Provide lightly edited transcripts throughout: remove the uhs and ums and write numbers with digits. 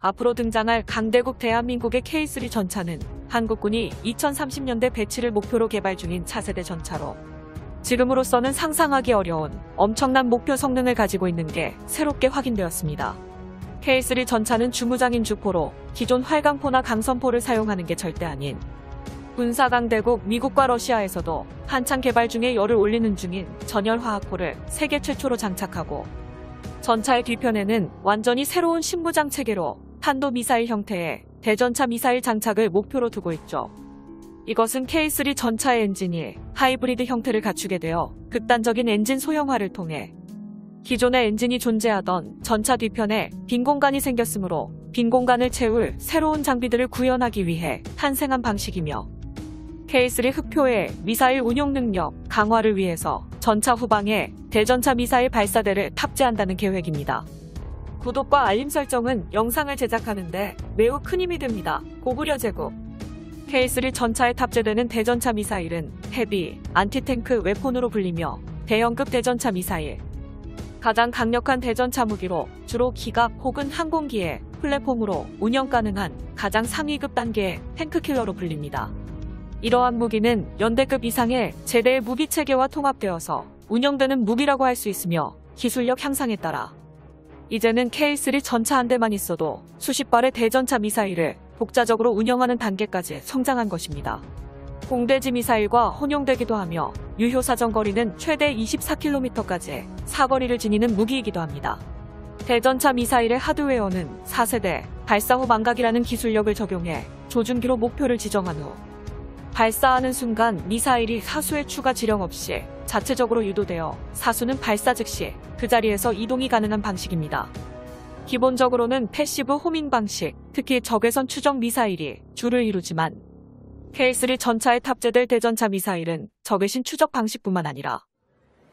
앞으로 등장할 강대국 대한민국의 K3 전차는 한국군이 2030년대 배치를 목표로 개발 중인 차세대 전차로 지금으로서는 상상하기 어려운 엄청난 목표 성능을 가지고 있는 게 새롭게 확인되었습니다. K3 전차는 주무장인 주포로 기존 활강포나 강선포를 사용하는 게 절대 아닌 군사 강대국 미국과 러시아에서도 한창 개발 중에 열을 올리는 중인 전열화학포를 세계 최초로 장착하고 전차의 뒤편에는 완전히 새로운 신무장 체계로 탄도미사일 형태의 대전차 미사일 장착을 목표로 두고 있죠. 이것은 K3 전차의 엔진이 하이브리드 형태를 갖추게 되어 극단적인 엔진 소형화를 통해 기존의 엔진이 존재하던 전차 뒤편에 빈 공간이 생겼으므로 빈 공간을 채울 새로운 장비들을 구현하기 위해 탄생한 방식이며 K3 흑표의 미사일 운용 능력 강화를 위해서 전차 후방에 대전차 미사일 발사대를 탑재한다는 계획입니다. 구독과 알림 설정은 영상을 제작하는데 매우 큰 힘이 됩니다. 고구려 제국 K3 전차에 탑재되는 대전차 미사일은 헤비, 안티탱크 웨폰으로 불리며 대형급 대전차 미사일, 가장 강력한 대전차 무기로 주로 기갑 혹은 항공기의 플랫폼으로 운영 가능한 가장 상위급 단계의 탱크킬러로 불립니다. 이러한 무기는 연대급 이상의 제대의 무기체계와 통합되어서 운영되는 무기라고 할 수 있으며 기술력 향상에 따라 이제는 K3 전차 한 대만 있어도 수십 발의 대전차 미사일을 독자적으로 운영하는 단계까지 성장한 것입니다. 공대지 미사일과 혼용되기도 하며 유효 사정거리는 최대 24km까지 사거리를 지니는 무기이기도 합니다. 대전차 미사일의 하드웨어는 4세대 발사 후 망각이라는 기술력을 적용해 조준기로 목표를 지정한 후 발사하는 순간 미사일이 사수의 추가 지령 없이 자체적으로 유도되어 사수는 발사 즉시 그 자리에서 이동이 가능한 방식입니다. 기본적으로는 패시브 호밍 방식, 특히 적외선 추적 미사일이 주를 이루지만 K3 전차에 탑재될 대전차 미사일은 적외신 추적 방식뿐만 아니라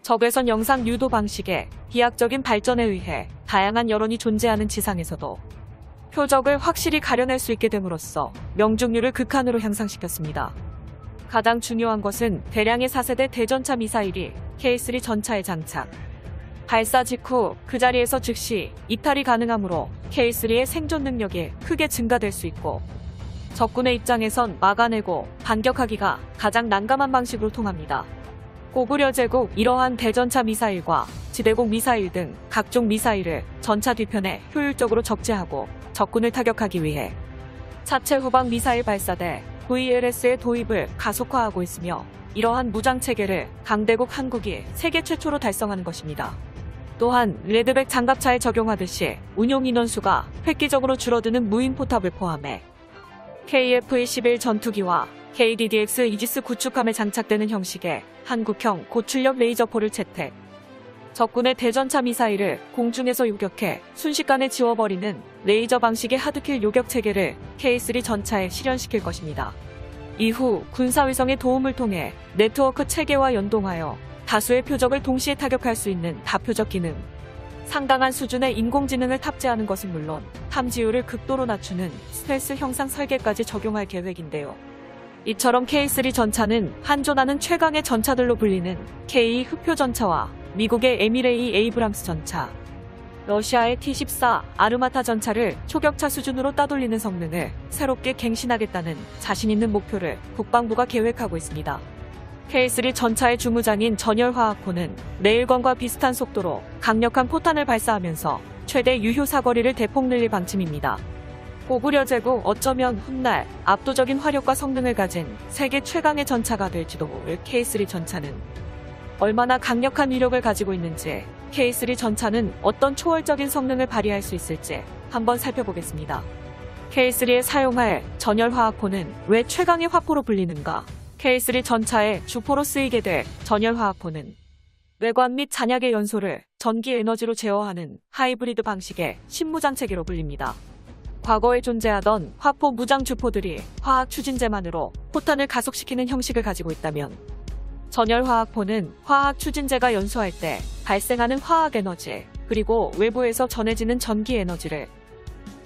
적외선 영상 유도 방식의 비약적인 발전에 의해 다양한 여론이 존재하는 지상에서도 표적을 확실히 가려낼 수 있게 됨으로써 명중률을 극한으로 향상시켰습니다. 가장 중요한 것은 대량의 4세대 대전차 미사일이 K3 전차에 장착, 발사 직후 그 자리에서 즉시 이탈이 가능하므로 K3의 생존 능력이 크게 증가될 수 있고 적군의 입장에선 막아내고 반격하기가 가장 난감한 방식으로 통합니다. 고구려 제국 이러한 대전차 미사일과 지대공 미사일 등 각종 미사일을 전차 뒤편에 효율적으로 적재하고 적군을 타격하기 위해 차체 후방 미사일 발사대 VLS의 도입을 가속화하고 있으며 이러한 무장체계를 강대국 한국이 세계 최초로 달성하는 것입니다. 또한 레드백 장갑차에 적용하듯이 운용 인원수가 획기적으로 줄어드는 무인 포탑을 포함해 KF-21 전투기와 KDDX 이지스 구축함에 장착되는 형식의 한국형 고출력 레이저포를 채택, 적군의 대전차 미사일을 공중에서 요격해 순식간에 지워버리는 레이저 방식의 하드킬 요격 체계를 K3 전차에 실현시킬 것입니다. 이후 군사위성의 도움을 통해 네트워크 체계와 연동하여 다수의 표적을 동시에 타격할 수 있는 다표적 기능, 상당한 수준의 인공지능을 탑재하는 것은 물론 탐지율을 극도로 낮추는 스텔스 형상 설계까지 적용할 계획인데요. 이처럼 K3 전차는 한존하는 최강의 전차들로 불리는 K 흑표 전차와 미국의 에미레이 에이브람스 전차, 러시아의 T-14 아르마타 전차를 초격차 수준으로 따돌리는 성능을 새롭게 갱신하겠다는 자신 있는 목표를 국방부가 계획하고 있습니다. K3 전차의 주무장인 전열화학포는 레일건과 비슷한 속도로 강력한 포탄을 발사하면서 최대 유효 사거리를 대폭 늘릴 방침입니다. 고구려 제국 어쩌면 훗날 압도적인 화력과 성능을 가진 세계 최강의 전차가 될지도 모를 K3 전차는 얼마나 강력한 위력을 가지고 있는지, K3 전차는 어떤 초월적인 성능을 발휘할 수 있을지 한번 살펴보겠습니다. K3에 사용할 전열화학포는 왜 최강의 화포로 불리는가? K3 전차의 주포로 쓰이게 될 전열화학포는 외관 및 잔약의 연소를 전기 에너지로 제어하는 하이브리드 방식의 신무장 체계로 불립니다. 과거에 존재하던 화포 무장 주포들이 화학 추진제만으로 포탄을 가속시키는 형식을 가지고 있다면 전열화학포는 화학 추진제가 연소할 때 발생하는 화학 에너지 그리고 외부에서 전해지는 전기 에너지를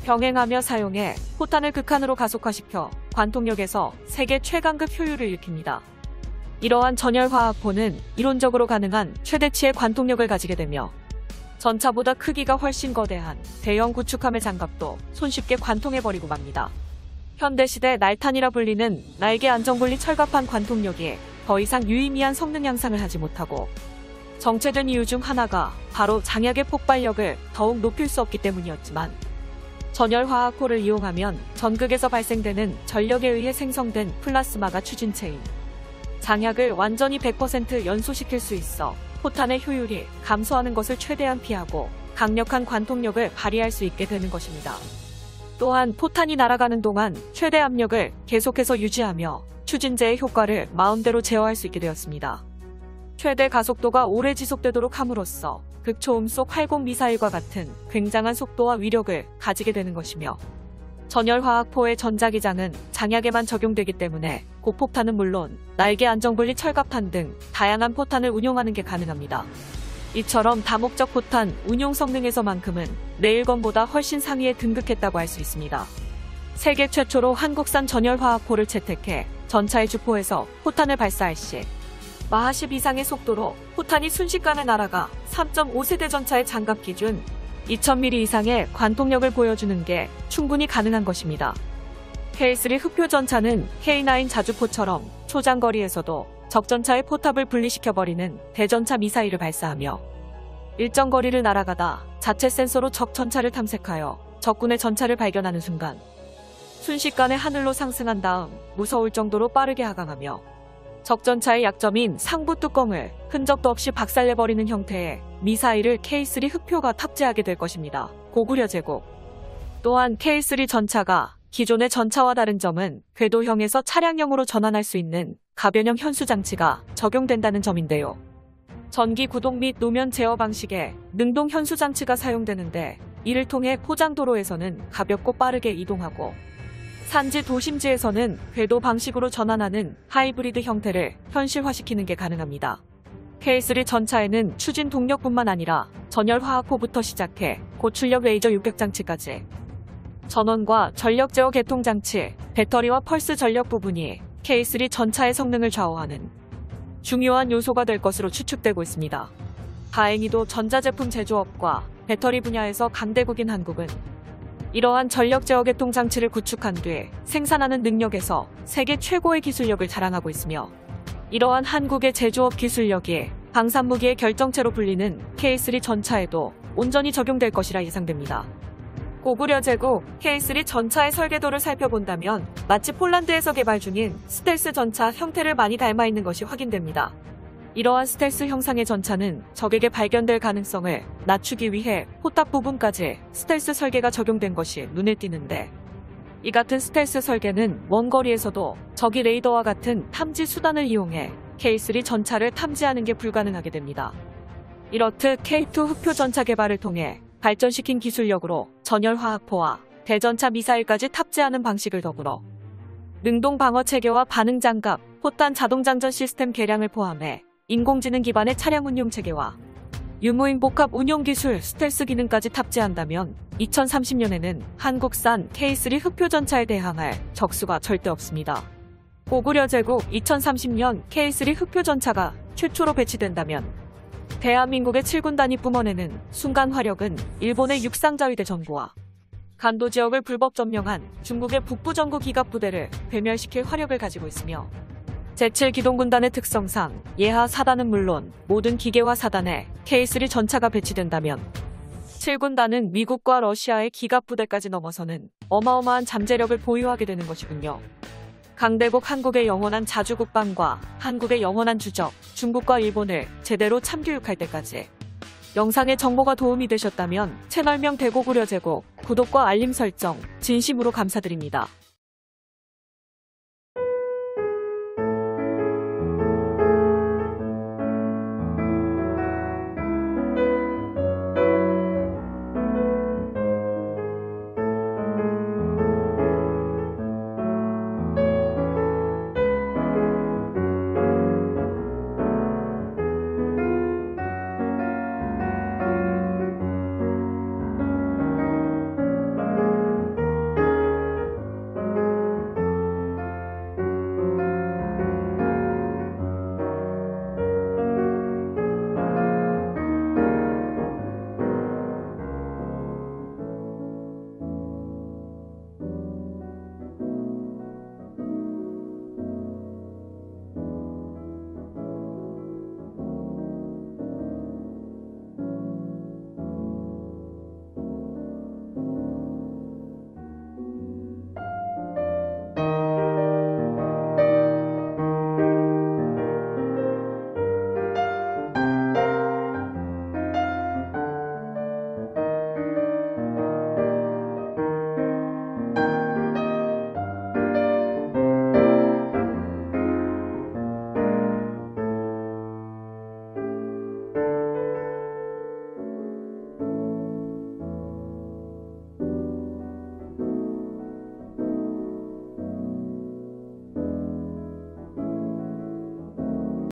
병행하며 사용해 포탄을 극한으로 가속화시켜 관통력에서 세계 최강급 효율을 일으킵니다. 이러한 전열화학포는 이론적으로 가능한 최대치의 관통력을 가지게 되며 전차보다 크기가 훨씬 거대한 대형 구축함의 장갑도 손쉽게 관통해버리고 맙니다. 현대시대 날탄이라 불리는 날개 안정분리 철갑판 관통력이 더 이상 유의미한 성능 향상을 하지 못하고 정체된 이유 중 하나가 바로 장약의 폭발력을 더욱 높일 수 없기 때문이었지만, 전열화학포를 이용하면 전극에서 발생되는 전력에 의해 생성된 플라스마가 추진체인 장약을 완전히 100% 연소시킬 수 있어 포탄의 효율이 감소하는 것을 최대한 피하고 강력한 관통력을 발휘할 수 있게 되는 것입니다. 또한 포탄이 날아가는 동안 최대 압력을 계속해서 유지하며 추진제의 효과를 마음대로 제어할 수 있게 되었습니다. 최대 가속도가 오래 지속되도록 함으로써 극초음속 활공 미사일과 같은 굉장한 속도와 위력을 가지게 되는 것이며, 전열화학포의 전자기장은 장약에만 적용되기 때문에 고폭탄은 물론 날개 안정분리 철갑탄 등 다양한 포탄을 운용하는 게 가능합니다. 이처럼 다목적 포탄 운용 성능에서만큼은 레일건보다 훨씬 상위에 등극했다고 할 수 있습니다. 세계 최초로 한국산 전열화학포를 채택해 전차의 주포에서 포탄을 발사할 시 마하 10 이상의 속도로 포탄이 순식간에 날아가 3.5세대 전차의 장갑 기준 2000mm 이상의 관통력을 보여주는 게 충분히 가능한 것입니다. K3 흑표 전차는 K9 자주포처럼 초장거리에서도 적전차의 포탑을 분리시켜버리는 대전차 미사일을 발사하며, 일정 거리를 날아가다 자체 센서로 적 전차를 탐색하여 적군의 전차를 발견하는 순간 순식간에 하늘로 상승한 다음 무서울 정도로 빠르게 하강하며 적전차의 약점인 상부 뚜껑을 흔적도 없이 박살내버리는 형태의 미사일을 K3 흑표가 탑재하게 될 것입니다. 고구려 제국. 또한 K3 전차가 기존의 전차와 다른 점은 궤도형에서 차량형으로 전환할 수 있는 가변형 현수장치가 적용된다는 점인데요. 전기 구동 및 노면 제어 방식의 능동 현수장치가 사용되는데, 이를 통해 포장도로에서는 가볍고 빠르게 이동하고 산지 도심지에서는 궤도 방식으로 전환하는 하이브리드 형태를 현실화시키는 게 가능합니다. K3 전차에는 추진 동력뿐만 아니라 전열화학포부터 시작해 고출력 레이저 유격장치까지 전원과 전력 제어 개통장치, 배터리와 펄스 전력 부분이 K3 전차의 성능을 좌우하는 중요한 요소가 될 것으로 추측되고 있습니다. 다행히도 전자제품 제조업과 배터리 분야에서 강대국인 한국은 이러한 전력 제어 개통 장치를 구축한 뒤 생산하는 능력에서 세계 최고의 기술력을 자랑하고 있으며, 이러한 한국의 제조업 기술력이 방산무기의 결정체로 불리는 K3 전차에도 온전히 적용될 것이라 예상됩니다. 고구려 제국 K3 전차의 설계도를 살펴본다면 마치 폴란드에서 개발 중인 스텔스 전차 형태를 많이 닮아 있는 것이 확인됩니다. 이러한 스텔스 형상의 전차는 적에게 발견될 가능성을 낮추기 위해 포탑 부분까지 스텔스 설계가 적용된 것이 눈에 띄는데, 이 같은 스텔스 설계는 먼 거리에서도 적이 레이더와 같은 탐지 수단을 이용해 K3 전차를 탐지하는 게 불가능하게 됩니다. 이렇듯 K2 흑표 전차 개발을 통해 발전시킨 기술력으로 전열화학포와 대전차 미사일까지 탑재하는 방식을 더불어 능동 방어 체계와 반응 장갑, 포탄 자동장전 시스템 개량을 포함해 인공지능 기반의 차량 운용 체계와 유무인 복합 운용 기술, 스텔스 기능까지 탑재한다면 2030년에는 한국산 K3 흑표 전차에 대항할 적수가 절대 없습니다. 고구려 제국 2030년 K3 흑표 전차가 최초로 배치된다면 대한민국의 7군단이 뿜어내는 순간 화력은 일본의 육상자위대 전구와 간도 지역을 불법 점령한 중국의 북부 전구 기갑부대를 괴멸시킬 화력을 가지고 있으며, 제7기동군단의 특성상 예하 사단은 물론 모든 기계화 사단에 K3 전차가 배치된다면 7군단은 미국과 러시아의 기갑부대까지 넘어서는 어마어마한 잠재력을 보유하게 되는 것이군요. 강대국 한국의 영원한 자주국방과 한국의 영원한 주적, 중국과 일본을 제대로 참교육할 때까지 영상의 정보가 도움이 되셨다면 채널명 대고구려 제국 구독과 알림 설정 진심으로 감사드립니다.